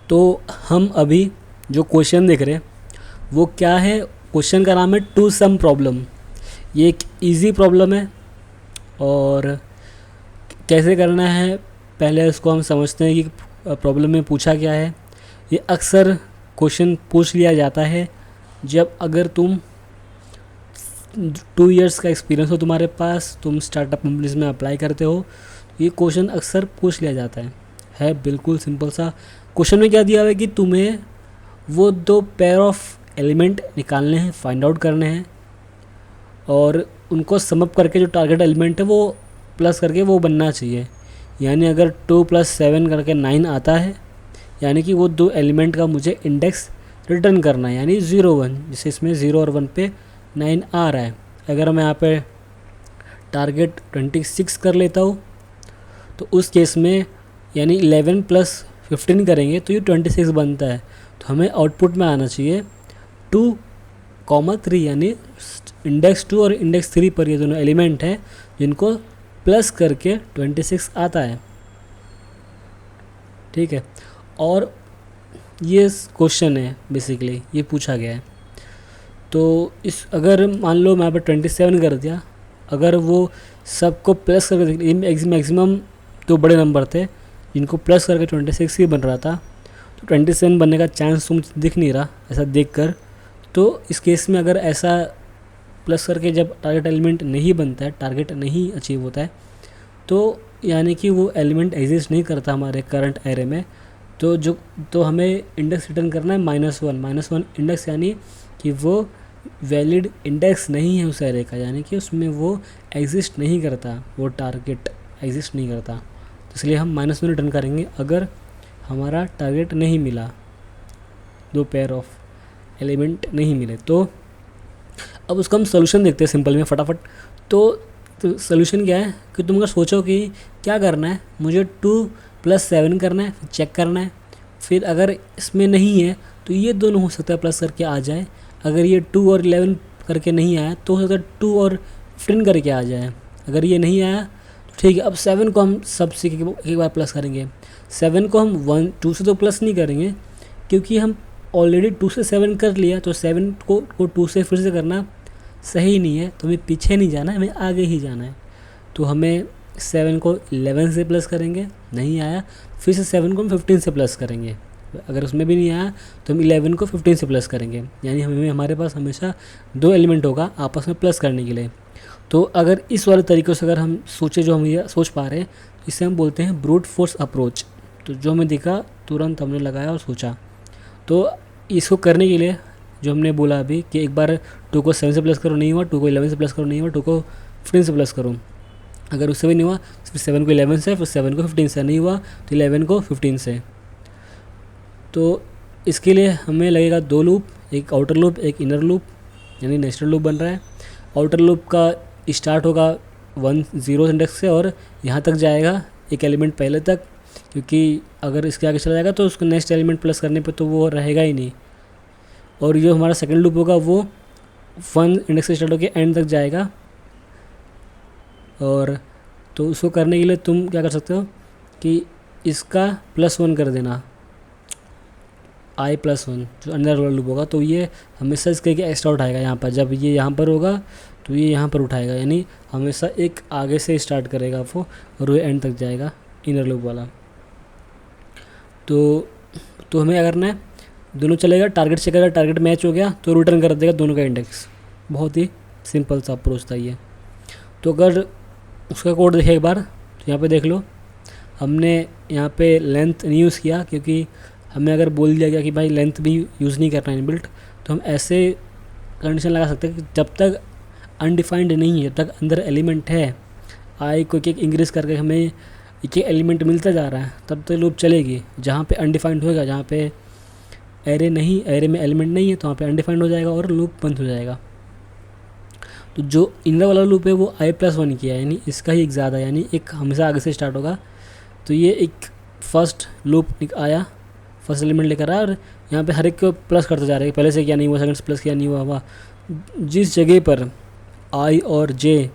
तो हम अभी जो क्वेश्चन देख रहे हैं वो क्या है, क्वेश्चन का नाम है टू सम प्रॉब्लम। ये एक इजी प्रॉब्लम है और कैसे करना है पहले उसको हम समझते हैं कि प्रॉब्लम में पूछा क्या है। ये अक्सर क्वेश्चन पूछ लिया जाता है जब अगर तुम 2 इयर्स का एक्सपीरियंस हो तुम्हारे पास, तुम स्टार्टअप कंपनीज में अप्लाई करते हो, ये क्वेश्चन अक्सर पूछ लिया जाता है बिल्कुल सिंपल सा। क्वेश्चन में क्या दिया हुआ है कि तुम्हें वो 2 पेयर ऑफ एलिमेंट निकालने हैं, फाइंड आउट करने हैं और उनको समअप करके जो टारगेट एलिमेंट है वो प्लस करके वो बनना चाहिए। यानी अगर 2 + 7 करके 9 आता है, यानी कि वो 2 एलिमेंट का मुझे इंडेक्स रिटर्न करना है, यानी 0 1, जैसे इसमें 0 और 1 पे 9 आ रहा है। अगर मैं यहाँ पे टारगेट 26 कर लेता हूँ तो उस केस में यानी 11 + 15 करेंगे तो ये 26 बनता है। तो हमें आउटपुट में आना चाहिए 2,3, यानी इंडेक्स 2 और इंडेक्स 3 पर ये दोनों एलिमेंट हैं जिनको प्लस करके 26 आता है। ठीक है, और ये क्वेश्चन है बेसिकली, ये पूछा गया है। तो इस अगर मान लो मैं यहाँ पर 27 कर दिया, अगर वो सबको प्लस करके, मैक्सिमम 2 बड़े नंबर थे जिनको प्लस करके 26 ही बन रहा था, तो 27 बनने का चांस तो मुझे दिख नहीं रहा ऐसा देखकर। तो इस केस में अगर ऐसा प्लस करके जब टारगेट एलिमेंट नहीं बनता है, टारगेट नहीं अचीव होता है, तो यानी कि वो एलिमेंट एग्जिस्ट नहीं करता हमारे करंट एरे में। तो हमें इंडेक्स रिटर्न करना है -1 इंडेक्स, यानी कि वो वैलिड इंडेक्स नहीं है उस एरे का, यानी कि उसमें वो एग्जिस्ट नहीं करता, वो टारगेट एग्जिस्ट नहीं करता। तो इसलिए हम -1 रिटर्न करेंगे अगर हमारा टारगेट नहीं मिला, 2 पेयर ऑफ एलिमेंट नहीं मिले। तो अब उसका हम सोल्यूशन देखते हैं सिंपल में फटाफट। तो सोल्यूशन क्या है कि तुम अगर सोचो कि क्या करना है, मुझे 2 + 7 करना है, फिर चेक करना है, फिर अगर इसमें नहीं है तो ये दोनों हो सकता है प्लस करके आ जाए। अगर ये 2 और 11 करके नहीं आया तो हो सकता है 2 और 15 करके आ जाए। अगर ये नहीं आया तो ठीक है, अब 7 को हम सबसे एक बार प्लस करेंगे। 7 को हम 2 से तो प्लस नहीं करेंगे क्योंकि हम ऑलरेडी 2 से 7 कर लिया, तो 7 को 2 से फिर से करना सही नहीं है। तो हमें पीछे नहीं जाना है, हमें आगे ही जाना है। तो हमें 7 को 11 से प्लस करेंगे, नहीं आया, फिर से 7 को हम 15 से प्लस करेंगे। अगर उसमें भी नहीं आया तो हम 11 को 15 से प्लस करेंगे, यानी हमारे पास हमेशा 2 एलिमेंट होगा आपस में प्लस करने के लिए। तो अगर इस वाले तरीक़े से अगर हम सोचे, जो हम ये सोच पा रहे हैं, इसे हम बोलते हैं ब्रूट फोर्स अप्रोच। तो जो हमें दिखा तुरंत हमने लगाया और सोचा। तो इसको करने के लिए जो हमने बोला अभी कि एक बार 2 को 7 से प्लस करो, नहीं हुआ, 2 को 11 से प्लस करो, नहीं हुआ, 2 को 15 से प्लस करो। अगर उससे भी नहीं हुआ फिर 7 को 11 से, फिर 7 को 15 से, नहीं हुआ तो 11 को 15 से। तो इसके लिए हमें लगेगा 2 लूप, एक आउटर लूप एक इनर लूप, यानी नेचुरल लूप बन रहा है। आउटर लूप का स्टार्ट होगा 1 0 इंडेक्स से और यहाँ तक जाएगा एक एलिमेंट पहले तक, क्योंकि अगर इसके आगे चला जाएगा तो उसको नेक्स्ट एलिमेंट प्लस करने पे तो वो रहेगा ही नहीं। और जो हमारा सेकंड लूप होगा वो 1 इंडेक्स से स्टार्ट होकर एंड तक जाएगा। और तो उसको करने के लिए तुम क्या कर सकते हो कि इसका +1 कर देना, i +1 जो अंदर वाला लूप होगा, तो ये हमेशा इसके एक्स्ट्रा उठाएगा यहाँ पर। जब ये यहाँ पर होगा तो ये यहाँ पर उठाएगा, यानी हमेशा एक आगे से स्टार्ट करेगा वो और वो एंड तक जाएगा इनर लूप वाला। तो हमें क्या करना है, दोनों चलेगा, टारगेट चेक करेगा, टारगेट मैच हो गया तो रिटर्न कर देगा दोनों का इंडेक्स। बहुत ही सिंपल सा अप्रोच था ये। तो अगर उसका कोड देखें एक बार तो यहाँ पे देख लो, हमने यहाँ पे लेंथ नहीं यूज़ किया क्योंकि हमें अगर बोल दिया गया कि भाई लेंथ भी यूज़ नहीं करना इनबिल्ट, तो हम ऐसे कंडीशन लगा सकते हैं कि जब तक अनडिफाइंड नहीं है, जब तक अंदर एलिमेंट है, आई को एक इंक्रीज़ करके हमें एक एलिमेंट मिलता जा रहा है, तब तक लूप चलेगी। जहाँ पे अनडिफाइंड होगा, जहाँ पे एरे में एलिमेंट नहीं है, तो वहाँ पे अनडिफाइंड हो जाएगा और लूप बंद हो जाएगा। तो जो इनर वाला लूप है वो i +1 किया है, यानी इसका ही एक ज़्यादा, यानी एक हमेशा आगे से स्टार्ट होगा। तो ये एक फर्स्ट लूप आया, फर्स्ट एलिमेंट लेकर आया और यहाँ पे हर एक को प्लस करते जा रहे हैं। पहले से क्या नहीं हुआ, सेकंड से प्लस किया नहीं हुआ। जिस जगह पर i और j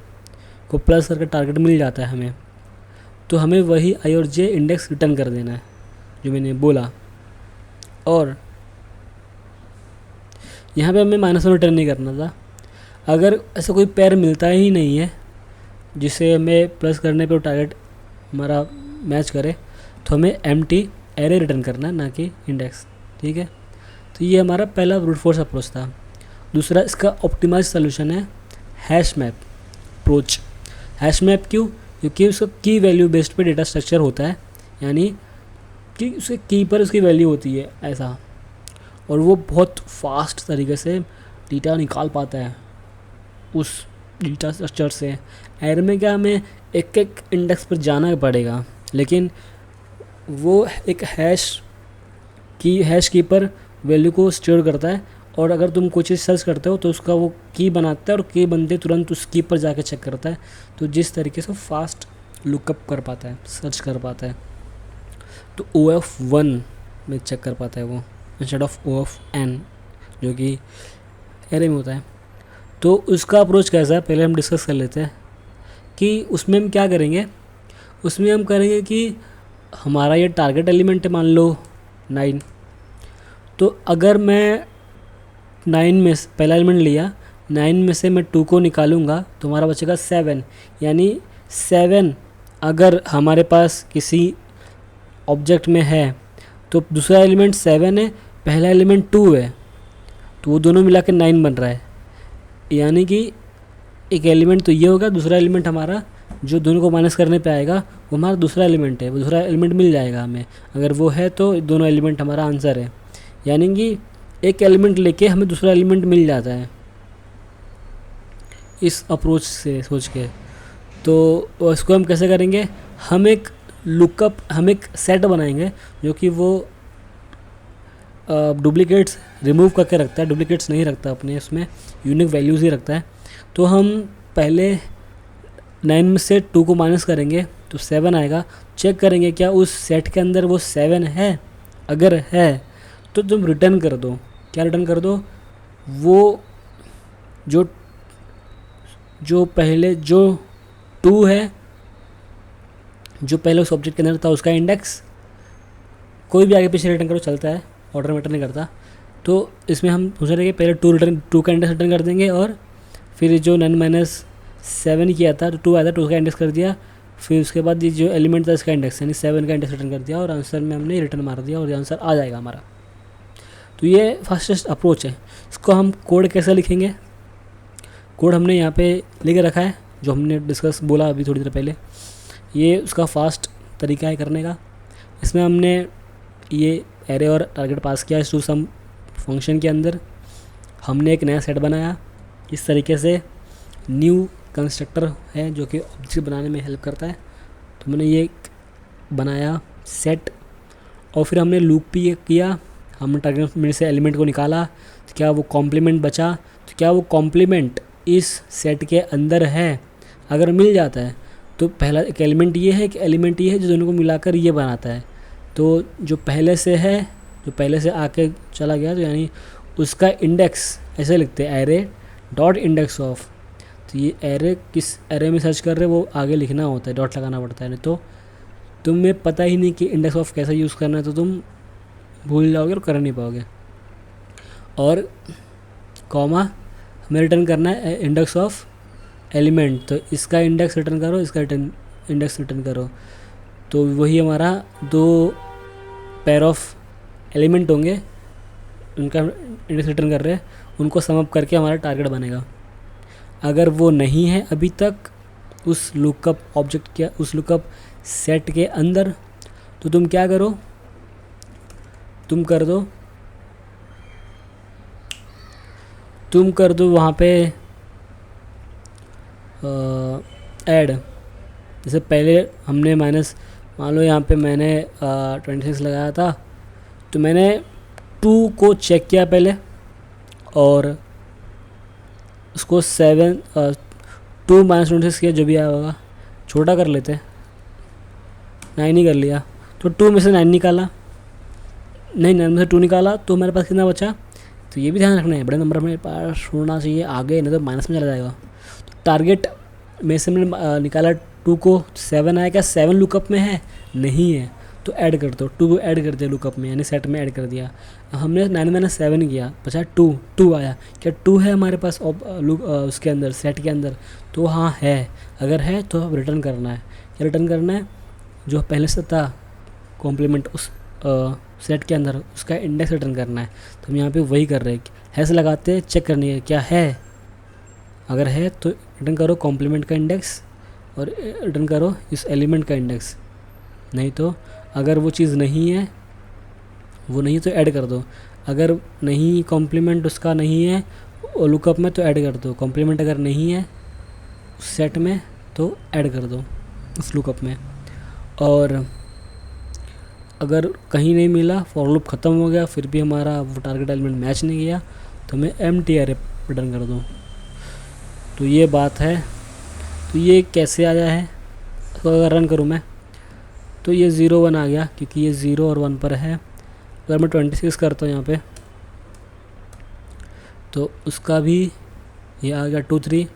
को प्लस करके टारगेट मिल जाता है हमें, तो हमें वही i और j इंडेक्स रिटर्न कर देना है जो मैंने बोला। और यहाँ पे हमें -1 रिटर्न नहीं करना था। अगर ऐसा कोई पेयर मिलता ही नहीं है जिसे हमें प्लस करने पे वो टारगेट हमारा मैच करे, तो हमें एम्प्टी एरे रिटर्न करना है, ना कि इंडेक्स। ठीक है, तो ये हमारा पहला ब्रूट फोर्स अप्रोच था। दूसरा इसका ऑप्टिमाइज सोल्यूशन है hash map approach. Hash map क्यों? क्योंकि उसका की वैल्यू बेस्ड पे डेटा स्ट्रक्चर होता है, यानी कि उसके की पर उसकी वैल्यू होती है ऐसा, और वो बहुत फास्ट तरीके से डेटा निकाल पाता है उस डेटा स्ट्रक्चर से। एरे में क्या, हमें एक एक इंडेक्स पर जाना पड़ेगा, लेकिन वो एक हैश की पर वैल्यू को स्टोर करता है, और अगर तुम कोई चीज़ सर्च करते हो तो उसका वो की बनाता है, और की बनते तुरंत उस की पर जाके चेक करता है। तो जिस तरीके से फास्ट लुकअप कर पाता है, सर्च कर पाता है, तो OF1 में चेक कर पाता है वो, इंस्टेड ऑफ OF-n जो कि एरे में होता है। तो उसका अप्रोच कैसा है पहले हम डिस्कस कर लेते हैं कि उसमें हम क्या करेंगे। उसमें हम करेंगे कि हमारा ये टारगेट एलिमेंट है, मान लो 9, तो अगर मैं 9 में से पहला एलिमेंट लिया, 9 में से मैं 2 को निकालूंगा तो हमारा बचेगा 7, यानी 7 अगर हमारे पास किसी ऑब्जेक्ट में है तो दूसरा एलिमेंट 7 है, पहला एलिमेंट 2 है, तो वो दोनों मिला के 9 बन रहा है। यानी कि एक एलिमेंट तो ये होगा, दूसरा एलिमेंट हमारा जो दोनों को माइनस करने पे आएगा वो हमारा दूसरा एलिमेंट है, वो दूसरा एलिमेंट मिल जाएगा हमें। अगर वो है तो दोनों एलिमेंट हमारा आंसर है, यानी कि एक एलिमेंट लेके हमें दूसरा एलिमेंट मिल जाता है इस अप्रोच से सोच के। तो इसको हम कैसे करेंगे, हम एक सेट बनाएंगे जो कि वो डुप्लीकेट्स रिमूव करके रखता है, डुप्लीकेट्स नहीं रखता अपने उसमें, यूनिक वैल्यूज़ ही रखता है। तो हम पहले 9 में से 2 को माइनस करेंगे तो 7 आएगा, चेक करेंगे क्या उस सेट के अंदर वो 7 है, अगर है तो तुम रिटर्न कर दो। क्या रिटर्न कर दो, वो जो पहले जो 2 है, जो पहले उस ऑब्जेक्ट के अंदर था उसका इंडेक्स, कोई भी आगे पीछे रिटर्न करो चलता है, ऑर्डर मैटर नहीं करता। तो इसमें हम सोच रहे कि पहले 2 का इंडेक्स रिटर्न कर देंगे, और फिर जो 9 - 7 किया था तो 2 आया था, 2 का इंडेक्स कर दिया, फिर उसके बाद ये जो एलिमेंट था इसका इंडेक्स यानी 7 का इंडेक्स रिटर्न कर दिया, और आंसर में हमने रिटर्न मार दिया और आंसर आ जाएगा हमारा। तो ये फास्टेस्ट अप्रोच है। इसको हम कोड कैसे लिखेंगे, कोड हमने यहाँ पे लिख रखा है, जो हमने डिस्कस बोला अभी थोड़ी देर पहले। ये उसका फास्ट तरीका है करने का। इसमें हमने ये एरे और टारगेट पास किया टू सम फंक्शन के अंदर। हमने एक नया सेट बनाया, इस तरीके से न्यू कंस्ट्रक्टर है जो कि ऑब्जेक्ट बनाने में हेल्प करता है। तो मैंने ये बनाया सेट, और फिर हमने लूप भी किया। हमने टारगेट में से एलिमेंट को निकाला, तो क्या वो कॉम्प्लीमेंट बचा, तो क्या वो कॉम्प्लीमेंट इस सेट के अंदर है, अगर मिल जाता है तो पहला एक एलिमेंट ये है, एक एलिमेंट ये है, जो दोनों को मिलाकर ये बनाता है। तो जो पहले से है, जो पहले से आके चला गया, तो यानी उसका इंडेक्स ऐसे लिखते हैं एरे डॉट इंडेक्स ऑफ। तो ये एरे किस एरे में सर्च कर रहे वो आगे लिखना होता है, डॉट लगाना पड़ता है, नहीं तो तुम्हें पता ही नहीं कि इंडेक्स ऑफ कैसा यूज़ करना है, तो तुम भूल जाओगे और कर नहीं पाओगे। और कॉमा हमें रिटर्न करना है इंडेक्स ऑफ एलिमेंट, तो इसका इंडेक्स रिटर्न करो, इसका इंडेक्स रिटर्न करो। तो वही हमारा 2 पेयर ऑफ एलिमेंट होंगे, उनका इंडेक्स रिटर्न कर रहे हैं, उनको सम अप करके हमारा टारगेट बनेगा। अगर वो नहीं है अभी तक उस लुकअप ऑब्जेक्ट के, उस लुकअप सेट के अंदर, तो तुम क्या करो, तुम कर दो वहाँ पे ऐड। जैसे पहले हमने माइनस, मान लो यहाँ पे मैंने 26 लगाया था, तो मैंने 2 को चेक किया पहले, और उसको 2 - 26 किया, जो भी आया होगा छोटा कर लेते, 9 ही कर लिया। तो 2 में से 9 निकाला, नहीं 9 में से 2 निकाला, तो मेरे पास कितना बचा। तो ये भी ध्यान रखना है, बड़े नंबर अपने पास होना चाहिए आगे, नहीं तो माइनस में चला जाएगा। तो टारगेट में से मैंने निकाला 2 को, 7 आया, क्या 7 लुकअप में है, नहीं है, तो ऐड कर दो, 2 को ऐड कर दिया लुकअप में, यानी सेट में ऐड कर दिया। हमने 9 - 7 किया, बचा 2 आया। क्या 2 है हमारे पास उसके अंदर, सेट के अंदर? तो हाँ है। अगर है तो अब रिटर्न करना है। क्या रिटर्न करना है? जो पहले से था कॉम्प्लीमेंट उस सेट के अंदर, उसका इंडेक्स रिटर्न करना है। तो हम यहाँ पे वही कर रहे हैं, हैश लगाते हैं, चेक करनी है क्या है। अगर है तो रिटर्न करो कॉम्प्लीमेंट का इंडेक्स और रिटर्न करो इस एलिमेंट का इंडेक्स। नहीं तो अगर वो चीज़ नहीं है, वो नहीं तो ऐड कर दो। अगर नहीं कॉम्प्लीमेंट उसका नहीं है लुकअप में तो ऐड कर दो। कॉम्प्लीमेंट अगर नहीं है उस सेट में तो ऐड कर दो उस लुकअप में। और अगर कहीं नहीं मिला, फॉर लूप ख़त्म हो गया, फिर भी हमारा वो टारगेट एलिमेंट मैच नहीं किया, तो मैं एम्प्टी अरे रिटर्न कर दूँ। तो ये बात है। तो ये कैसे आया है? तो अगर रन करूँ मैं तो ये 0 1 आ गया, क्योंकि ये 0 और 1 पर है। अगर मैं 26 करता हूँ यहाँ पे तो उसका भी ये आ गया 2 3,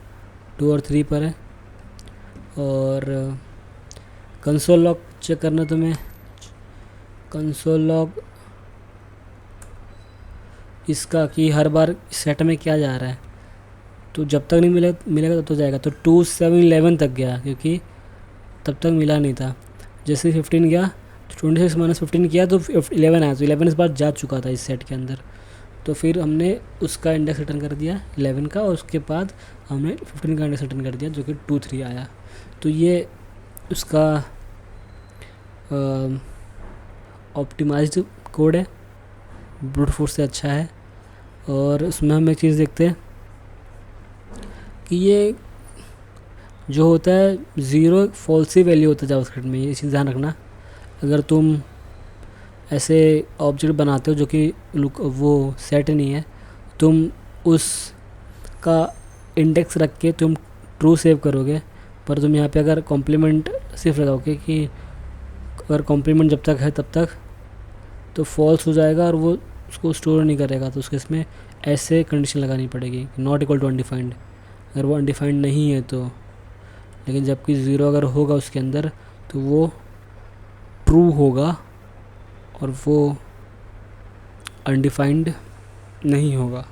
2 और 3 पर है। और कंसोल लॉग चेक करना तो मैं कंसोल लॉग इसका कि हर बार सेट में क्या जा रहा है, तो जब तक नहीं मिलेगा तब तो जाएगा। तो 2 7 11 तक गया, क्योंकि तब तक मिला नहीं था। जैसे 15 गया तो 26 - 15 किया तो 11 आया, तो 11 इस बार जा चुका था इस सेट के अंदर। तो फिर हमने उसका इंडेक्स रिटर्न कर दिया 11 का, और उसके बाद हमने 15 का इंडेक्स रिटर्न कर दिया, जो कि 2 3 आया। तो ये उसका ऑप्टिमाइज्ड कोड है, ब्रूट फोर्स से अच्छा है। और उसमें हम एक चीज़ देखते हैं कि ये जो होता है 0 फॉल्स ही वैल्यू होता है जावास्क्रिप्ट में, ये चीज़ ध्यान रखना। अगर तुम ऐसे ऑब्जेक्ट बनाते हो जो कि वो सेट नहीं है, तुम उसका इंडेक्स रख के तुम ट्रू सेव करोगे, पर तुम यहाँ पे अगर कॉम्प्लीमेंट सिर्फ लगाओगे कि अगर कॉम्प्लीमेंट जब तक है तब तक, तो फॉल्स हो जाएगा और वो उसको स्टोर नहीं करेगा। तो उसके इसमें ऐसे कंडीशन लगानी पड़ेगी, नॉट इक्वल टू अनडिफाइंड। अगर वो अनडिफाइंड नहीं है तो, लेकिन जबकि 0 अगर होगा उसके अंदर तो वो ट्रू होगा और वो अनडिफाइंड नहीं होगा।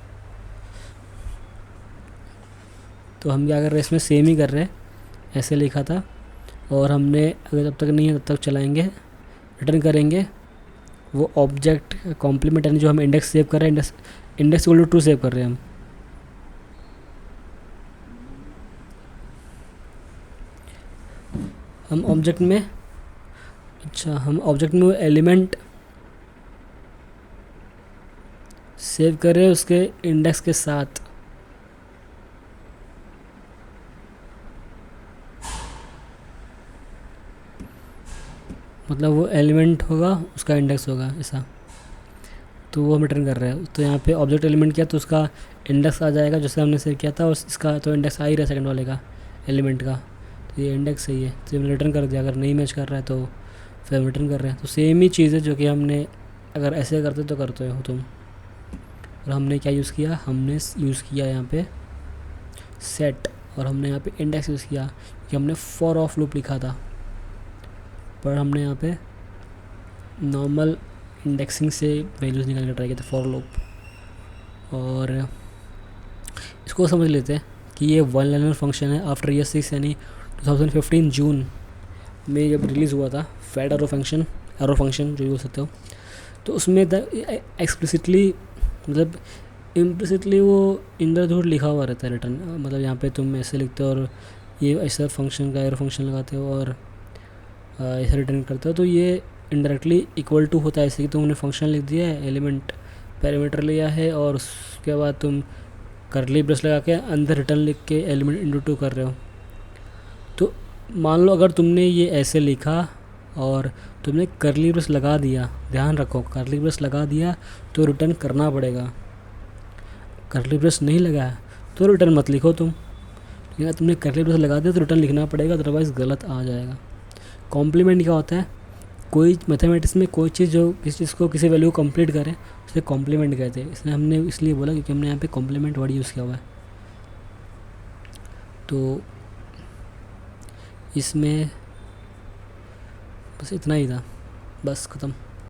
तो हम क्या कर रहे हैं, इसमें सेम ही कर रहे हैं, ऐसे लिखा था। और हमने अगर जब तक नहीं है तब तक चलाएंगे, रिटर्न करेंगे वो ऑब्जेक्ट कॉम्प्लीमेंट, यानी जो हम इंडेक्स सेव कर रहे हैं, index equal to true save कर रहे हैं हम ऑब्जेक्ट में। अच्छा, हम ऑब्जेक्ट में वो एलिमेंट सेव कर रहे हैं उसके इंडेक्स के साथ। मतलब वो एलिमेंट होगा, उसका इंडेक्स होगा ऐसा, तो वो हम रिटर्न कर रहे हैं। तो यहाँ पे ऑब्जेक्ट एलिमेंट किया तो उसका इंडेक्स आ जाएगा जैसे हमने सेव किया था, और इसका तो इंडेक्स आ ही रहा है सेकंड वाले का एलिमेंट का, तो ये इंडेक्स सही है, तो हमने रिटर्न कर दिया। अगर नहीं मैच कर रहा है तो फिर हम रिटर्न कर रहे हैं। तो सेम ही चीज़ है जो कि हमने अगर ऐसे करते तो करते हो तुम। और हमने क्या यूज़ किया, हमने यूज़ किया यहाँ पे सेट, और हमने यहाँ पे इंडेक्स यूज़ किया कि हमने फॉर ऑफ लूप लिखा था, पर हमने यहाँ पे नॉर्मल इंडेक्सिंग से वैल्यूज़ निकालने का ट्राई किया था फॉर लूप। और इसको समझ लेते हैं कि ये वन लाइनर फंक्शन है। आफ्टर ईयर 6 यानी 2015 जून में जब रिलीज़ हुआ था फैड एरो फंक्शन जो बोल सकते हो, तो उसमें एक्सप्लिसिटली मतलब इम्प्लिसिटली वो इंद्रधूर लिखा हुआ रहता है रिटर्न। मतलब यहाँ पे तुम ऐसे लिखते हो और ये ऐसा फंक्शन का एरो फंक्शन लगाते हो और ऐसे रिटर्न करते हो, तो ये इनडायरेक्टली इक्वल टू होता है। ऐसे कि तुमने फंक्शन लिख दिया है, एलिमेंट पैरामीटर लिया है, और उसके बाद तुम करली ब्रेस लगा के अंदर रिटर्न लिख के एलिमेंट इंटू 2 कर रहे हो। तो मान लो अगर तुमने ये ऐसे लिखा और तुमने करली ब्रेस लगा दिया, ध्यान रखो करली ब्रेस लगा दिया तो रिटर्न करना पड़ेगा। करली ब्रेस नहीं लगाया तो रिटर्न मत लिखो तुम, लेकिन अगर तुमने करली ब्रेस लगा दिया तो रिटर्न लिखना पड़ेगा, अदरवाइज़ गलत आ जाएगा। कॉम्प्लीमेंट क्या होता है, कोई मैथमेटिक्स में कोई चीज़ जो किसी चीज़ को किसी वैल्यू को कंप्लीट करे उसे कॉम्प्लीमेंट कहते हैं। इसलिए हमने इसलिए बोला क्योंकि हमने यहाँ पे कॉम्प्लीमेंट वर्ड यूज़ किया हुआ है। तो इसमें बस इतना ही था। बस ख़त्म।